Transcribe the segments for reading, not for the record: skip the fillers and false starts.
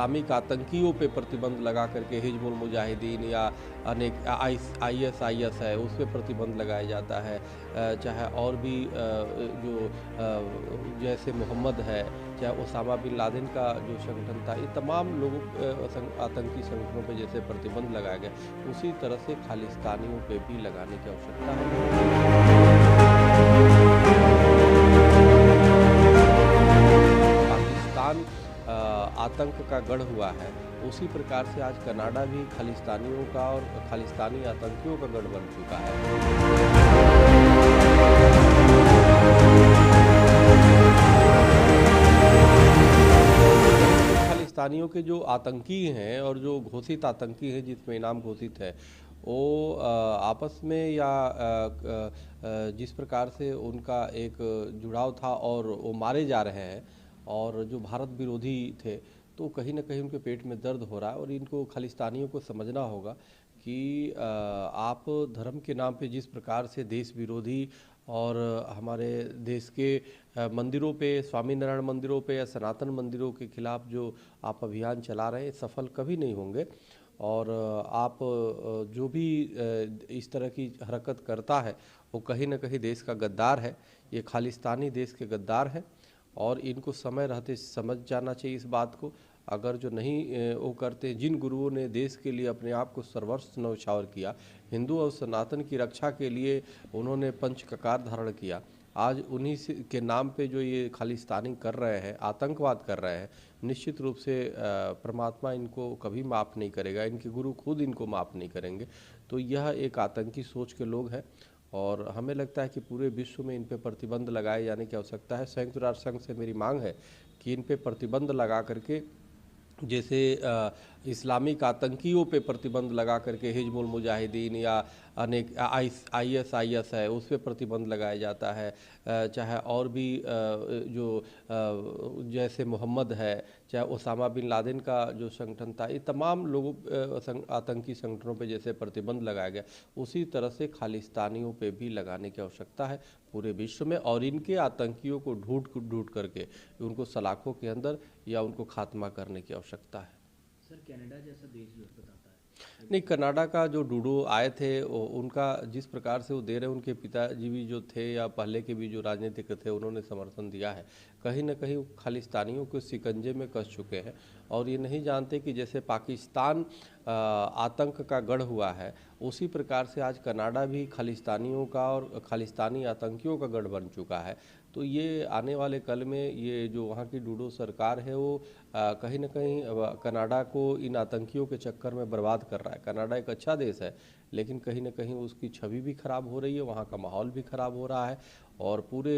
Islamic आतंकियों पे प्रतिबंध लगा करके हिजबुल मुजाहिदीन या अनेक ISIS है उस पर प्रतिबंध लगाया जाता है, चाहे और भी जो जैसे मोहम्मद है, चाहे ओसामा बिन लादेन का जो संगठन था, ये तमाम लोगों आतंकी संगठनों पे जैसे प्रतिबंध लगाया गया उसी तरह से खालिस्तानियों पे भी लगाने की आवश्यकता है। पाकिस्तान आतंक का गढ़ हुआ है, उसी प्रकार से आज कनाडा भी खालिस्तानियों का और खालिस्तानी आतंकियों का गढ़ बन चुका है। खालिस्तानियों के जो आतंकी हैं और जो घोषित आतंकी हैं जिसमें इनाम घोषित है, वो आपस में या जिस प्रकार से उनका एक जुड़ाव था और वो मारे जा रहे हैं और जो भारत विरोधी थे, तो कहीं ना कहीं उनके पेट में दर्द हो रहा है। और इनको खालिस्तानियों को समझना होगा कि आप धर्म के नाम पे जिस प्रकार से देश विरोधी और हमारे देश के मंदिरों पे, स्वामीनारायण मंदिरों पे या सनातन मंदिरों के खिलाफ जो आप अभियान चला रहे हैं, सफल कभी नहीं होंगे। और आप जो भी इस तरह की हरकत करता है वो कहीं ना कहीं देश का गद्दार है। ये खालिस्तानी देश के गद्दार हैं और इनको समय रहते समझ जाना चाहिए इस बात को। अगर जो नहीं वो करते, जिन गुरुओं ने देश के लिए अपने आप को सर्वस्व न्यौछावर किया, हिंदू और सनातन की रक्षा के लिए उन्होंने पंच ककार धारण किया, आज उन्हीं के नाम पे जो ये खालिस्तानी कर रहे हैं, आतंकवाद कर रहे हैं, निश्चित रूप से परमात्मा इनको कभी माफ़ नहीं करेगा, इनके गुरु खुद इनको माफ़ नहीं करेंगे। तो यह एक आतंकी सोच के लोग हैं और हमें लगता है कि पूरे विश्व में इन पे प्रतिबंध लगाए जाने की आवश्यकता है। संयुक्त राष्ट्र संघ से मेरी मांग है कि इन पे प्रतिबंध लगा करके, जैसे इस्लामिक आतंकियों पे प्रतिबंध लगा करके हिजबुल मुजाहिदीन या अनेक ISIS है उस पर प्रतिबंध लगाया जाता है, चाहे और भी जो जैसे मोहम्मद है, चाहे ओसामा बिन लादेन का जो संगठन था, ये तमाम लोगों आतंकी संगठनों पे जैसे प्रतिबंध लगाया गया उसी तरह से खालिस्तानियों पे भी लगाने की आवश्यकता है पूरे विश्व में। और इनके आतंकियों को ढूंढ करके उनको सलाखों के अंदर या उनको खात्मा करने की आवश्यकता है। सर, कनाडा जैसा देश जो बताता है नहीं, कनाडा का जो डूडो आए थे उनका जिस प्रकार से वो दे रहे, उनके पिताजी भी जो थे या पहले के भी जो राजनीतिक थे उन्होंने समर्थन दिया है। कहीं ना कहीं खालिस्तानियों को शिकंजे में कस चुके हैं और ये नहीं जानते कि जैसे पाकिस्तान आतंक का गढ़ हुआ है, उसी प्रकार से आज कनाडा भी खालिस्तानियों का और खालिस्तानी आतंकियों का गढ़ बन चुका है। तो ये आने वाले कल में ये जो वहाँ की डूडो सरकार है वो कहीं ना कहीं कनाडा को इन आतंकियों के चक्कर में बर्बाद कर रहा है। कनाडा एक अच्छा देश है लेकिन कहीं ना कहीं उसकी छवि भी खराब हो रही है, वहाँ का माहौल भी खराब हो रहा है और पूरे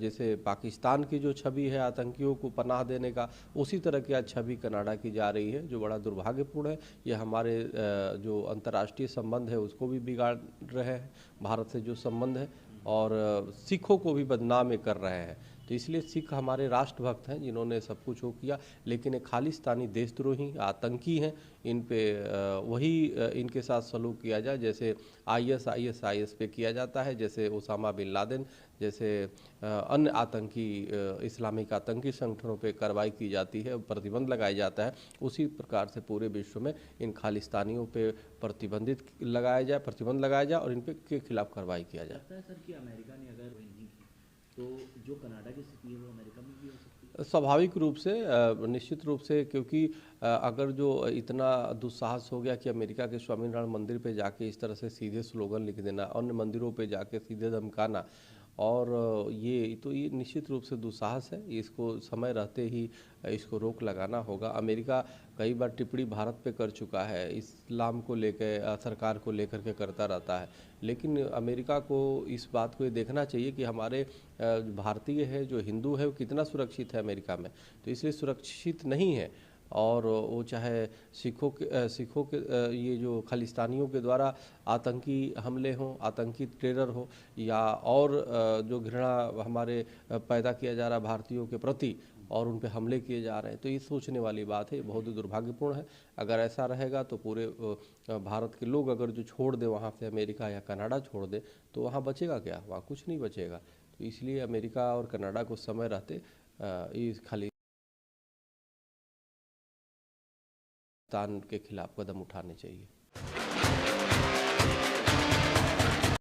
जैसे पाकिस्तान की जो छवि है आतंकियों को पनाह देने का, उसी तरह की आज छवि कनाडा की जा रही है, जो बड़ा दुर्भाग्यपूर्ण है। यह हमारे जो अंतर्राष्ट्रीय संबंध है उसको भी बिगाड़ रहे हैं, भारत से जो संबंध है, और सिखों को भी बदनाम कर रहे हैं। तो इसलिए सिख हमारे राष्ट्रभक्त हैं जिन्होंने सब कुछ वो किया, लेकिन एक खालिस्तानी देशद्रोही आतंकी हैं। इन पे वही इनके साथ सलूक किया जाए जैसे ISIS पे किया जाता है, जैसे ओसामा बिन लादेन जैसे अन्य आतंकी इस्लामिक आतंकी संगठनों पे कार्रवाई की जाती है, प्रतिबंध लगाया जाता है, उसी प्रकार से पूरे विश्व में इन खालिस्तानियों पे प्रतिबंध लगाया जाए और इन पे के खिलाफ कार्रवाई किया जाए। लगता है सर कि अमेरिका ने अगर नहीं की तो जो कनाडा की स्थिति है वो अमेरिका में भी हो सकती है? स्वाभाविक रूप से, निश्चित रूप से, क्योंकि अगर जो इतना दुस्साहस हो गया कि अमेरिका के स्वामीनारायण मंदिर पे जाके इस तरह से सीधे स्लोगन लिख देना, अन्य मंदिरों पे जाके सीधे धमकाना, और ये निश्चित रूप से दुस्साहस है। इसको समय रहते ही इसको रोक लगाना होगा। अमेरिका कई बार टिप्पणी भारत पे कर चुका है, इस्लाम को लेकर, सरकार को लेकर के करता रहता है, लेकिन अमेरिका को इस बात को ये देखना चाहिए कि हमारे भारतीय है जो हिंदू है वो कितना सुरक्षित है अमेरिका में। तो इसलिए सुरक्षित नहीं है, और वो चाहे सिखों के ये जो खालिस्तानियों के द्वारा आतंकी हमले हों, आतंकी टेरर हो, या और जो घृणा हमारे पैदा किया जा रहा है भारतीयों के प्रति और उन पे हमले किए जा रहे हैं, तो ये सोचने वाली बात है, बहुत ही दुर्भाग्यपूर्ण है। अगर ऐसा रहेगा तो पूरे भारत के लोग अगर जो छोड़ दे वहाँ से, अमेरिका या कनाडा छोड़ दे, तो वहाँ बचेगा क्या? वहाँ कुछ नहीं बचेगा। तो इसलिए अमेरिका और कनाडा को समय रहते इस खाली पाकिस्तान के खिलाफ कदम उठाने चाहिए।